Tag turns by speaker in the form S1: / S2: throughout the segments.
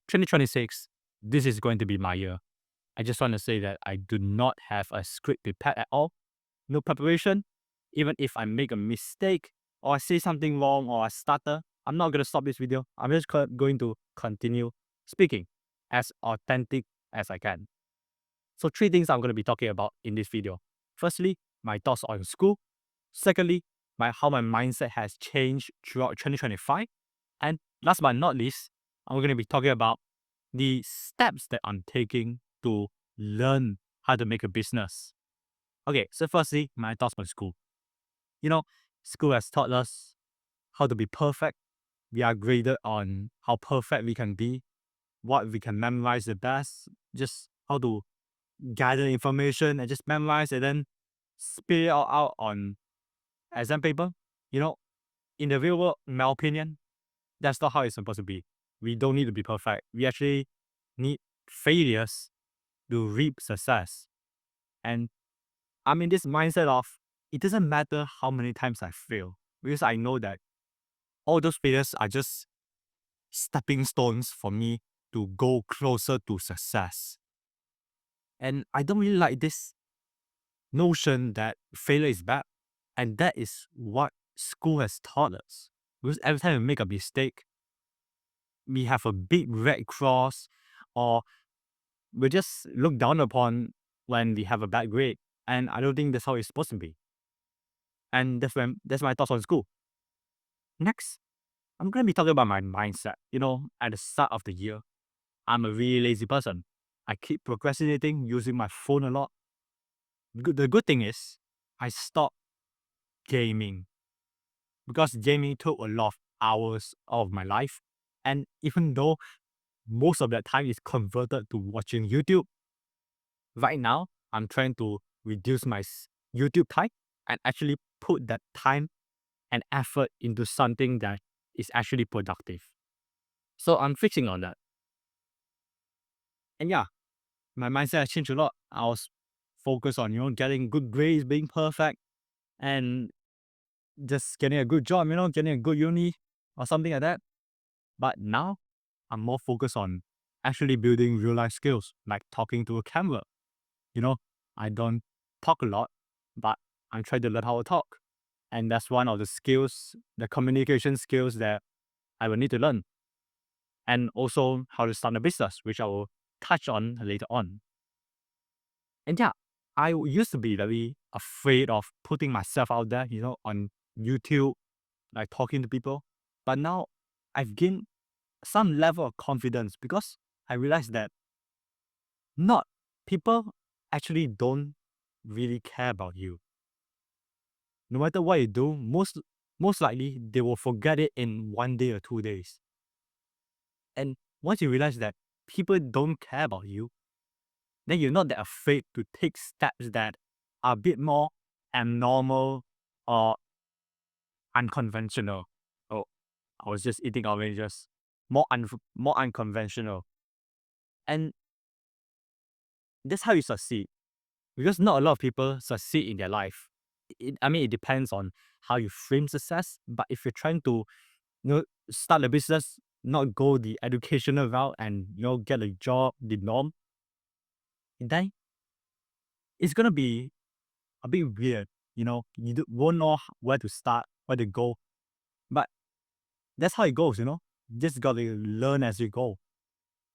S1: 2026, this is going to be my year. I just want to say that I do not have a script prepared at all. No preparation. Even if I make a mistake or I say something wrong or I stutter, I'm not going to stop this video. I'm just going to continue speaking as authentic as I can. So 3 things I'm going to be talking about in this video. Firstly, my thoughts on school. Secondly, how my mindset has changed throughout 2025. And last but not least, I'm going to be talking about the steps that I'm taking to learn how to make a business. Okay, so firstly, my thoughts on school. You know, school has taught us how to be perfect. We are graded on how perfect we can be, what we can memorize the best, just how to gather information and just memorize and then spit it all out on exam paper. You know, in the real world, in my opinion, that's not how it's supposed to be. We don't need to be perfect. We actually need failures to reap success. And I'm in this mindset of it doesn't matter how many times I fail, because I know that all those failures are just stepping stones for me to go closer to success. And I don't really like this notion that failure is bad. And that is what school has taught us. Because every time we make a mistake, we have a big red cross, or we just look down upon when we have a bad grade. And I don't think that's how it's supposed to be. And that's my thoughts on school. Next, I'm going to be talking about my mindset. At the start of the year, I'm a really lazy person. I keep procrastinating, using my phone a lot. The good thing is, I stopped gaming, because gaming took a lot of hours of my life. And even though most of that time is converted to watching YouTube, right now, I'm trying to reduce my YouTube time and actually put that time and effort into something that is actually productive. So I'm fixing on that. And yeah, my mindset has changed a lot. I was focused on, getting good grades, being perfect, and just getting a good job, getting a good uni or something like that. But now I'm more focused on actually building real life skills, like talking to a camera. I don't talk a lot, but I'm trying to learn how to talk. And that's one of the skills, the communication skills that I will need to learn. And also how to start a business, which I will touch on later on. And yeah, I used to be very afraid of putting myself out there, on YouTube, like talking to people. But now I've gained some level of confidence, because I realized that not people actually don't really care about you. No matter what you do, most likely they will forget it in 1 day or 2 days. And once you realize that people don't care about you, then you're not that afraid to take steps that are a bit more abnormal or unconventional. Oh, I was just eating oranges. More unconventional. And that's how you succeed. Because not a lot of people succeed in their life. It depends on how you frame success. But if you're trying to, start a business, not go the educational route and, get a job, the norm, then it's going to be a bit weird. Won't know where to start, where to go. But that's how it goes, You just got to learn as you go.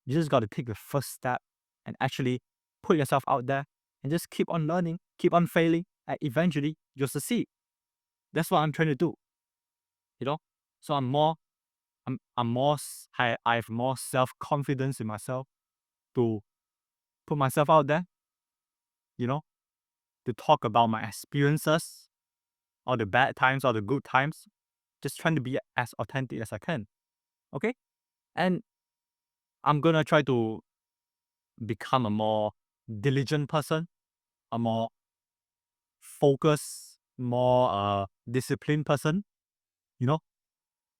S1: You just got to take the first step and actually put yourself out there and just keep on learning, keep on failing, and eventually you'll succeed. That's what I'm trying to do. So I have more self-confidence in myself to put myself out there, you know, to talk about my experiences, all the bad times, all the good times, just trying to be as authentic as I can. Okay? And I'm gonna try to become a more diligent person, a more focused, more disciplined person. You know,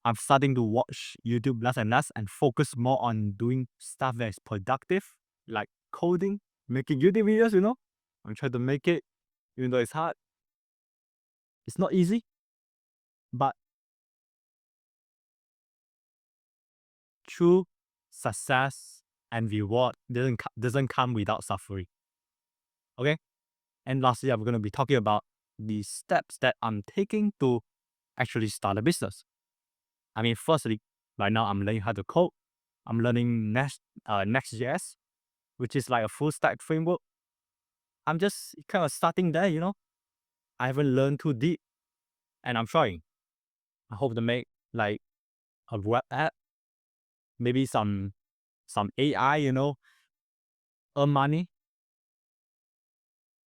S1: I'm starting to watch YouTube less and less and focus more on doing stuff that is productive, like coding, making YouTube videos. I'm trying to make it, even though it's hard. It's not easy, but through success and reward doesn't come without suffering. Okay. And lastly, I'm going to be talking about the steps that I'm taking to actually start a business. I mean, firstly, right now I'm learning how to code. I'm learning Next.js, which is like a full stack framework. I'm just kind of starting there, I haven't learned too deep, and I'm trying. I hope to make like a web app, maybe some AI, earn money.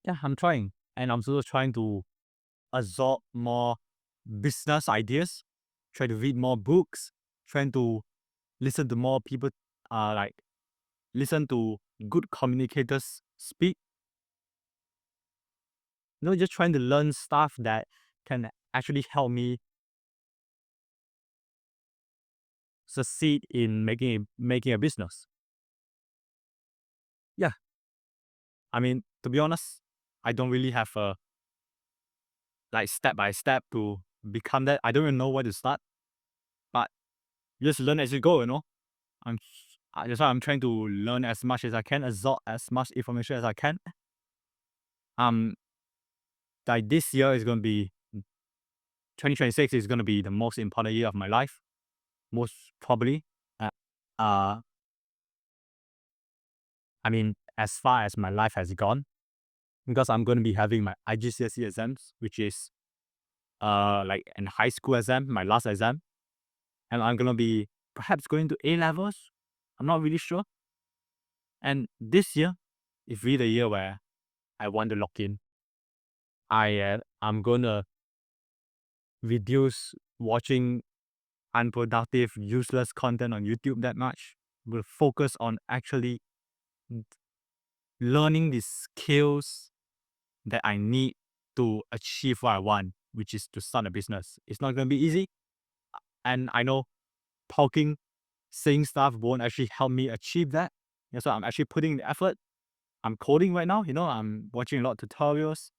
S1: Yeah, I'm trying, and I'm also trying to absorb more business ideas, try to read more books, trying to listen to more people, like listen to good communicators speak. Just trying to learn stuff that can actually help me succeed in making a business. Yeah, I mean, to be honest, I don't really have a like step by step to become that. I don't even know where to start, but you just learn as you go. I'm that's why I'm trying to learn as much as I can, absorb as much information as I can. Um, like this year is going to be 2026 is going to be the most important year of my life, most probably. Uh, uh, I mean, as far as my life has gone, because I'm going to be having my IGCSE exams, which is like an high school exam, my last exam, and I'm going to be perhaps going to A levels. I'm not really sure. And this year is really the year where I want to lock in. I'm gonna reduce watching unproductive, useless content on YouTube that much. Will focus on actually learning the skills that I need to achieve what I want, which is to start a business. It's not gonna be easy, and I know talking, saying stuff won't actually help me achieve that. So I'm actually putting in the effort. I'm coding right now. I'm watching a lot of tutorials,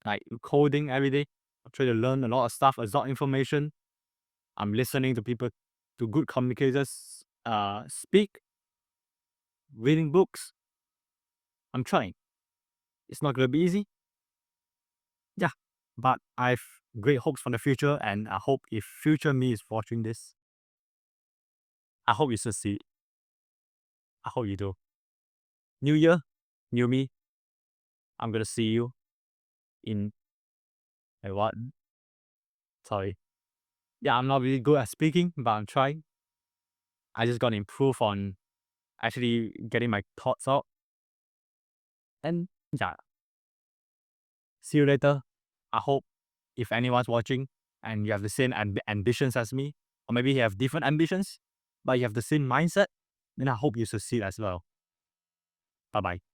S1: like coding every day. I'm trying to learn a lot of stuff, absorb information. I'm listening to people, to good communicators speak, reading books. I'm trying. It's not going to be easy. Yeah. But I've great hopes for the future, and I hope if future me is watching this, I hope you succeed. I hope you do. New year, new me. I'm going to see you in a what? Sorry. Yeah, I'm not really good at speaking, but I'm trying. I just got to improve on actually getting my thoughts out. And yeah, see you later. I hope if anyone's watching and you have the same ambitions as me, or maybe you have different ambitions, but you have the same mindset, then I hope you succeed as well. Bye bye.